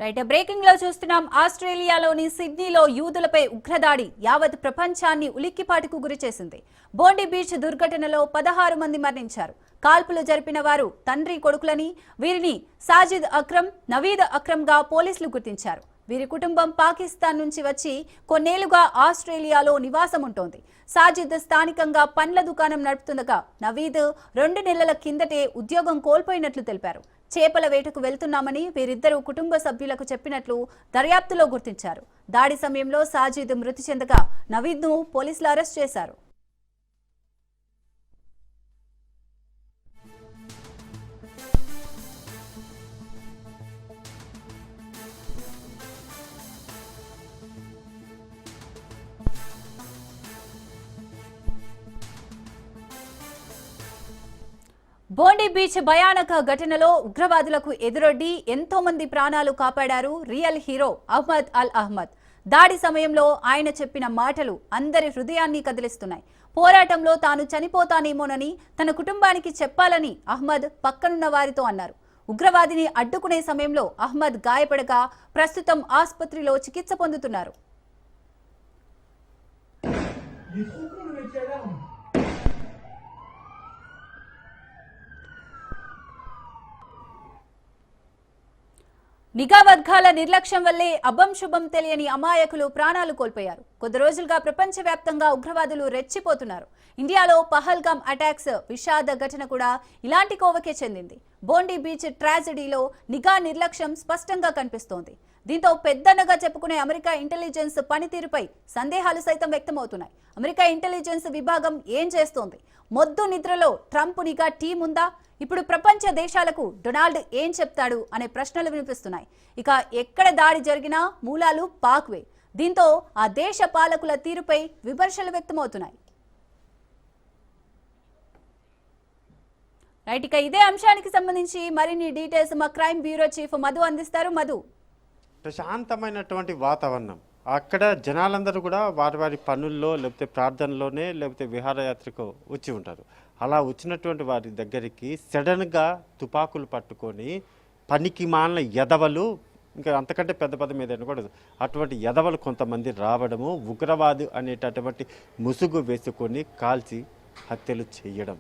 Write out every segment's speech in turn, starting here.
Right breaking లో చూస్తున్నాం. ఆస్ట్రేలియాలోని సిడ్నీలో యూదులపై ఉగ్రదాడి యావత్ ప్రపంచాన్ని ఉలిక్కిపాటుకు గురి చేసింది. బోండి బీచ్ దుర్ఘటనలో 16 మంది మరణించారు. కాల్పులు జరిపిన వారు తండ్రి కొడుకులని, వీరిని సాజిద్ అక్రమ్, నవీద్ అక్రమ్ గా పోలీసులు గుర్తించారు. వీరి కుటుంబం పాకిస్తాన్ నుంచి వచ్చి కొన్నేళ్లుగా ఆస్ట్రేలియాలో నివాసం ఉంటోంది. సాజిద్ స్థానికంగా పండ్ల దుకాణం నడుపుతుండగా నవీద్ 2 నెలల కిందటే ఉద్యోగం కోల్పోయినట్లు తెలిపారు. చేపల వేటకు వెళ్తున్నామని వీరిద్దరూ కుటుంబ సభ్యులకు చెప్పినట్లు దర్యాప్తులో గుర్తించారు. దాడి సమయంలో సాజిద్ మృతి చెందగా నవీద్ను పోలీసులు అరెస్ట్ చేశారు. బోండి బీచ్ భయానక ఘటనలో ఉగ్రవాదులకు ఎదురొడ్డి ఎంతో మంది ప్రాణాలు కాపాడారు రియల్ హీరో అహ్మద్ అల్ అహ్మద్. దాడి సమయంలో ఆయన చెప్పిన మాటలు అందరి హృదయాన్ని కదిలిస్తున్నాయి. పోరాటంలో తాను చనిపోతానేమోనని తన కుటుంబానికి చెప్పాలని అహ్మద్ పక్కనున్న వారితో అన్నారు. ఉగ్రవాదిని అడ్డుకునే సమయంలో అహ్మద్ గాయపడగా ప్రస్తుతం ఆసుపత్రిలో చికిత్స పొందుతున్నారు. నిఘా వర్గాల నిర్లక్ష్యం వల్లే అభం శుభం తెలియని అమాయకులు ప్రాణాలు కోల్పోయారు. కొద్ది రోజులుగా ప్రపంచవ్యాప్తంగా ఉగ్రవాదులు రెచ్చిపోతున్నారు. ఇండియాలో పహల్గామ్ అటాక్స్ విషాద ఘటన కూడా ఇలాంటి కోవకే చెందింది. బోండి బీచ్ ట్రాజెడీలో నిఘా నిర్లక్ష్యం స్పష్టంగా కనిపిస్తోంది. దీంతో పెద్దన్నగా చెప్పుకునే అమెరికా ఇంటెలిజెన్స్ పనితీరుపై సందేహాలు సైతం వ్యక్తమవుతున్నాయి. అమెరికా ఇంటెలిజెన్స్ విభాగం ఏం చేస్తోంది? మొద్దు నిద్రలో ట్రంప్ నిఘా టీం ఉందా? ఇప్పుడు ప్రపంచ దేశాలకు డొనాల్డ్ ఏం చెప్తాడు అనే ప్రశ్నలు వినిపిస్తున్నాయి. ఇక ఎక్కడ దాడి జరిగినా మూలాలు పాక్వే. దీంతో ఆ దేశ పాలకుల తీరుపై విమర్శలు వ్యక్తమవుతున్నాయి. రైట్, ఇక ఇదే అంశానికి సంబంధించి మరిన్ని డీటెయిల్స్ మా క్రైమ్ బ్యూరో చీఫ్ మధు అందిస్తారు. మధు, ప్రశాంతమైనటువంటి వాతావరణం, అక్కడ జనాలందరూ కూడా వారి వారి పనుల్లో లేకపోతే ప్రార్థనలోనే లేకపోతే విహారయాత్రకు వచ్చి ఉంటారు. అలా వచ్చినటువంటి వారి దగ్గరికి సడన్గా తుపాకులు పట్టుకొని పనికి మాలిన ఎదవలు, ఇంకా అంతకంటే పెద్ద పదం ఏదైనా కూడా అటువంటి ఎదవలు కొంతమంది రావడము, ఉగ్రవాదు అనేటటువంటి ముసుగు వేసుకొని కాల్చి హత్యలు చేయడం.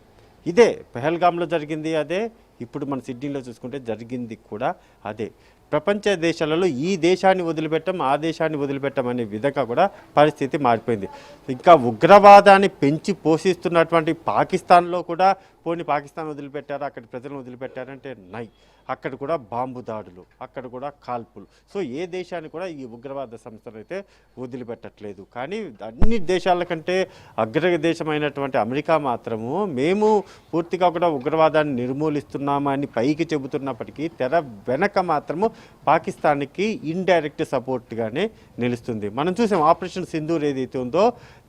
ఇదే పెహల్గామ్లో జరిగింది, అదే ఇప్పుడు మన సిడ్నీలో చూసుకుంటే జరిగింది కూడా అదే. ప్రపంచ దేశాలలో ఈ దేశాన్ని వదిలిపెట్టం, ఆ దేశాన్ని వదిలిపెట్టం అనే విధంగా కూడా పరిస్థితి మారిపోయింది. ఇంకా ఉగ్రవాదాన్ని పెంచి పోషిస్తున్నటువంటి పాకిస్తాన్లో కూడా పోనీ పాకిస్తాన్ వదిలిపెట్టారు, అక్కడి ప్రజలను వదిలిపెట్టారంటే నై, అక్కడ కూడా బాంబు దాడులు, అక్కడ కూడా కాల్పులు. సో ఏ దేశాన్ని కూడా ఈ ఉగ్రవాద సంస్థలు అయితే వదిలిపెట్టట్లేదు. కానీ అన్ని దేశాల కంటే అగ్రదేశమైనటువంటి అమెరికా మాత్రము మేము పూర్తిగా కూడా ఉగ్రవాదాన్ని నిర్మూలిస్తున్నామని పైకి చెబుతున్నప్పటికీ తెర వెనక మాత్రము పాకిస్తాన్కి ఇండైరెక్ట్ సపోర్ట్గానే నిలుస్తుంది. మనం చూసాం ఆపరేషన్ సింధూర్ ఏదైతే ఉందో,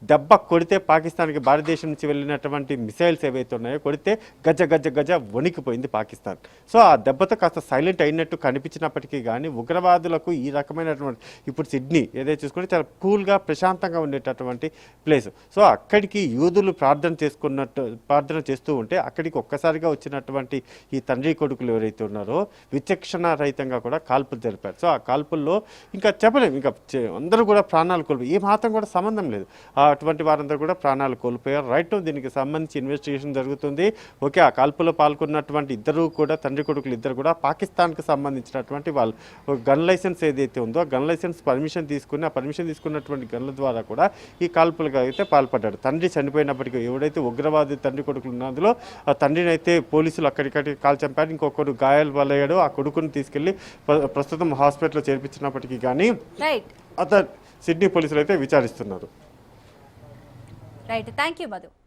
దెబ్బ కొడితే పాకిస్తాన్కి భారతదేశం నుంచి వెళ్ళినటువంటి మిసైల్స్ ఏవైతే ఉన్నాయో కొడితే గజ గజ గజ వణికిపోయింది పాకిస్తాన్. సో ఆ దెబ్బతో కాస్త సైలెంట్ అయినట్టు కనిపించినప్పటికీ కానీ ఉగ్రవాదులకు ఈ రకమైనటువంటి, ఇప్పుడు సిడ్నీ ఏదైతే చూసుకుంటే చాలా కూల్గా ప్రశాంతంగా ఉండేటటువంటి ప్లేస్. సో అక్కడికి యూదులు ప్రార్థన చేస్తూ ఉంటే అక్కడికి ఒక్కసారిగా వచ్చినటువంటి ఈ తండ్రి కొడుకులు ఎవరైతే ఉన్నారో విచక్షణ రహితంగా కూడా కాల్పులు జరిపారు. సో ఆ కాల్పుల్లో ఇంకా చెప్పలేము, ఇంకా అందరూ కూడా ప్రాణాలు కోల్పోయి ఏ మాత్రం కూడా సంబంధం లేదు, అటువంటి వారందరూ కూడా ప్రాణాలు కోల్పోయారు. రైట్, దీనికి సంబంధించి ఇన్వెస్టిగేషన్ జరుగుతుంది. ఓకే, ఆ కాల్పులో పాల్గొన్నటువంటి ఇద్దరు కూడా తండ్రి కొడుకులు ఇద్దరు కూడా పాకిస్తాన్కి సంబంధించినటువంటి వాళ్ళు గన్ లైసెన్స్ ఏదైతే ఉందో ఆ గన్ లైసెన్స్ పర్మిషన్ తీసుకుని ఆ పర్మిషన్ తీసుకున్నటువంటి గన్ల ద్వారా కూడా ఈ కాల్పులకు అయితే పాల్పడ్డాడు. తండ్రి చనిపోయినప్పటికీ ఎవడైతే ఉగ్రవాది తండ్రి కొడుకులు ఉన్నందులో ఆ తండ్రిని అయితే పోలీసులు అక్కడికక్కడికి కాల్ చంపారు. ఇంకొకరు గాయాలు పాలయ్యాడు. ఆ కొడుకుని తీసుకెళ్లి ప్రస్తుతం హాస్పిటల్లో చేర్పించినప్పటికీ కానీ అతను సిడ్నీ పోలీసులు అయితే విచారిస్తున్నారు. Right, thank you Madhu.